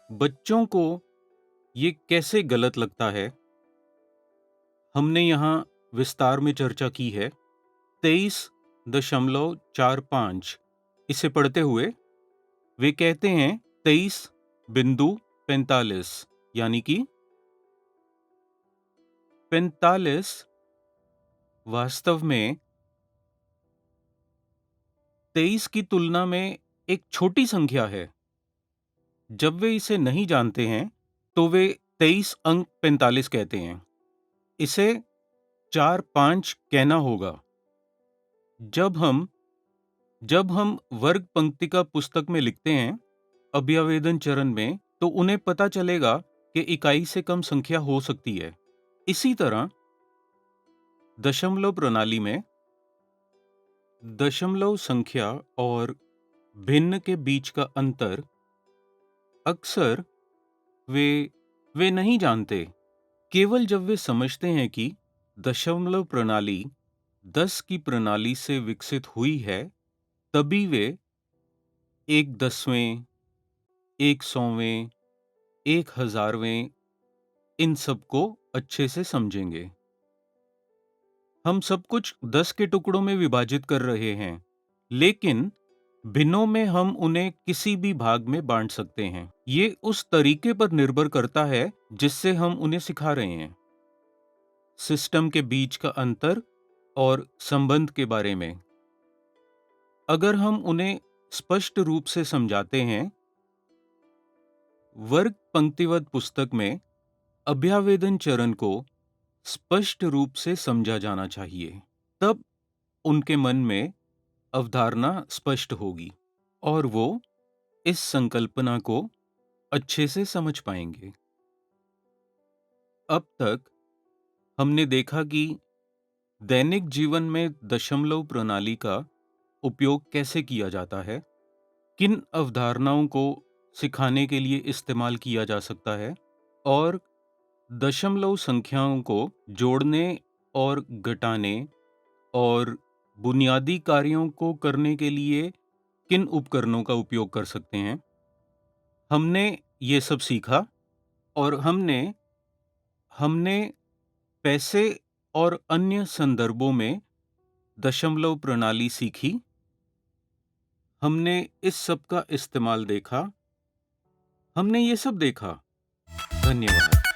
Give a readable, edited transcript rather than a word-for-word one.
बच्चों को ये कैसे गलत लगता है, हमने यहाँ विस्तार में चर्चा की है। 23.45 इसे पढ़ते हुए वे कहते हैं 23.45 यानी कि 45 वास्तव में 23 की तुलना में एक छोटी संख्या है। जब वे इसे नहीं जानते हैं तो वे 23 अंक 45 कहते हैं। इसे 4-5 कहना होगा। जब हम वर्ग पंक्तिका पुस्तक में लिखते हैं अभ्यावेदन चरण में, तो उन्हें पता चलेगा कि इकाई से कम संख्या हो सकती है। इसी तरह दशमलव प्रणाली में दशमलव संख्या और भिन्न के बीच का अंतर अक्सर वे नहीं जानते। केवल जब वे समझते हैं कि दशमलव प्रणाली 10 की प्रणाली से विकसित हुई है, तभी वे 1/10वें, 1/100वें, 1/1000वें इन सबको अच्छे से समझेंगे। हम सब कुछ 10 के टुकड़ों में विभाजित कर रहे हैं, लेकिन भिन्नों में हम उन्हें किसी भी भाग में बांट सकते हैं। ये उस तरीके पर निर्भर करता है जिससे हम उन्हें सिखा रहे हैं। सिस्टम के बीच का अंतर और संबंध के बारे में अगर हम उन्हें स्पष्ट रूप से समझाते हैं, वर्ग पंक्तिवत पुस्तक में अभ्यावेदन चरण को स्पष्ट रूप से समझा जाना चाहिए। तब उनके मन में अवधारणा स्पष्ट होगी और वो इस संकल्पना को अच्छे से समझ पाएंगे। अब तक हमने देखा कि दैनिक जीवन में दशमलव प्रणाली का उपयोग कैसे किया जाता है, किन अवधारणाओं को सिखाने के लिए इस्तेमाल किया जा सकता है और दशमलव संख्याओं को जोड़ने और घटाने और बुनियादी कार्यों को करने के लिए किन उपकरणों का उपयोग कर सकते हैं। हमने ये सब सीखा और हमने हमने पैसे और अन्य संदर्भों में दशमलव प्रणाली सीखी। हमने इस सब का इस्तेमाल देखा। हमने ये सब देखा। धन्यवाद।